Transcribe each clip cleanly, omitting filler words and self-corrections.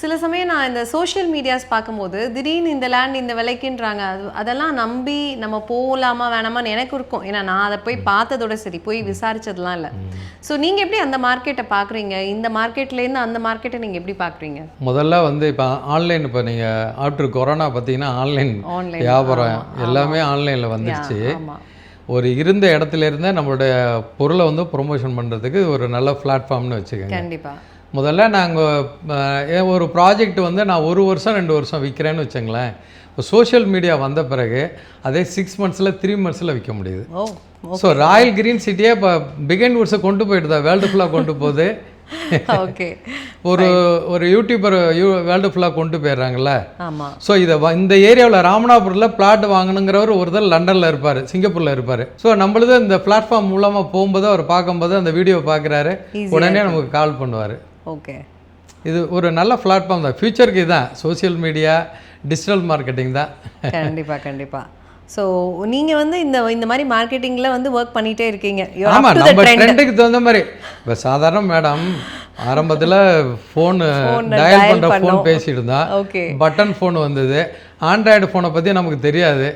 சில சமயம் நான் இந்த சோஷியல் மீடியாஸ் பார்க்கும்போது திடீர்னு இந்த லேண்ட் இந்த விலைக்குன்றாங்க. அதெல்லாம் நம்பி நம்ம போகலாமா வேணாமான்னு எனக்கு இருக்கும். ஏன்னா நான் அதை போய் பார்த்ததோட சரி, போய் விசாரிச்சதுலாம் இல்லை. ஸோ நீங்கள் எப்படி அந்த மார்க்கெட்டை பார்க்குறீங்க? இந்த மார்க்கெட்லேருந்து அந்த மார்க்கெட்டை நீங்கள் எப்படி பார்க்குறீங்க? முதல்ல வந்து இப்போ ஆன்லைன், இப்போ நீங்கள் ஆஃப்டர் கொரோனா பார்த்தீங்கன்னா ஆன்லைன் வியாபாரம் எல்லாமே ஆன்லைனில் வந்துடுச்சு. ஒரு இருந்த இடத்துல இருந்தே நம்மளுடைய பொருளை வந்து ப்ரொமோஷன் பண்ணுறதுக்கு ஒரு நல்ல பிளாட்ஃபார்ம்னு வச்சுக்கோங்க. கண்டிப்பாக. முதல்ல நாங்கள் ஒரு ப்ராஜெக்ட் வந்து நான் 1 வருஷம் 2 வருஷம் விற்கிறேன்னு வச்சுங்களேன். இப்போ சோஷியல் மீடியா வந்த பிறகு அதே 6 மந்த்ஸில் 3 மந்த்ஸில் விற்க முடியுது. ஸோ ராயல் கிரீன் சிட்டியே இப்போ பிகைன் வுட்ஸை கொண்டு போயிடுதா, வேர்ல்டு ஃபுல்லாக கொண்டு போகுது. ஓகே. ஒரு யூடியூபர் வேர்ல்டு ஃபுல்லாக கொண்டு போயிடுறாங்கல்ல. ஆமாம். ஸோ இந்த ஏரியாவில் ராமநாதபுரத்தில் பிளாட் வாங்கணுங்கிறவர் ஒருத்தர் லண்டனில் இருப்பார், சிங்கப்பூரில் இருப்பார். ஸோ நம்மளது இந்த பிளாட்ஃபார்ம் மூலமாக போகும்போது அவர் பார்க்கும்போது அந்த வீடியோ பார்க்குறாரு, உடனே நமக்கு கால் பண்ணுவார். ஓகே. இது ஒரு நல்ல பிளாட்ஃபார்ம் தான். ஃபியூச்சருக்கு இதுதான் சோசியல் மீடியா, டிஜிட்டல் மார்க்கெட்டிங் தான். கண்டிப்பாக கண்டிப்பாக. ஸோ நீங்கள் வந்து இந்த மாதிரி மார்க்கெட்டிங்கில் வந்து ஒர்க் பண்ணிகிட்டே இருக்கீங்க. ஆமாம், நம்ம ட்ரெண்டுக்கு தகுந்த மாதிரி. இப்போ சாதாரண மேடம் ஆரம்பத்தில் ஃபோனு டயல் பண்ணுற ஃபோன் பேசிட்டு இருந்தால் பட்டன் ஃபோன் வந்தது. ஆண்ட்ராய்டு ஃபோனை பற்றி நமக்கு தெரியாது.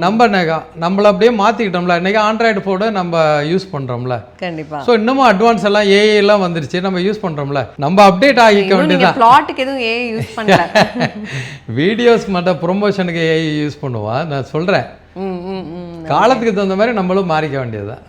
நம்மளை அப்படியே மாற்றிக்கிட்டோம்ல. இன்றைக்கி ஆண்ட்ராய்டு ஃபோனை நம்ம யூஸ் பண்ணுறோம்ல. கண்டிப்பாக. ஸோ இன்னமும் அட்வான்ஸ் எல்லாம் ஏஐ எல்லாம் வந்துருச்சு, நம்ம யூஸ் பண்ணுறோம்ல. நம்ம அப்டேட் ஆகிக்க வேண்டியதான். பிளாட்டுக்கு எதுவும் ஏஐ யூஸ் பண்ணல. வீடியோஸ் மட்டும் ப்ரொமோஷனுக்கு ஏஐ யூஸ் பண்ணுவான். நான் சொல்கிறேன், காலத்துக்கு தகுந்த மாதிரி நம்மளும் மாறிக்க வேண்டியதுதான்.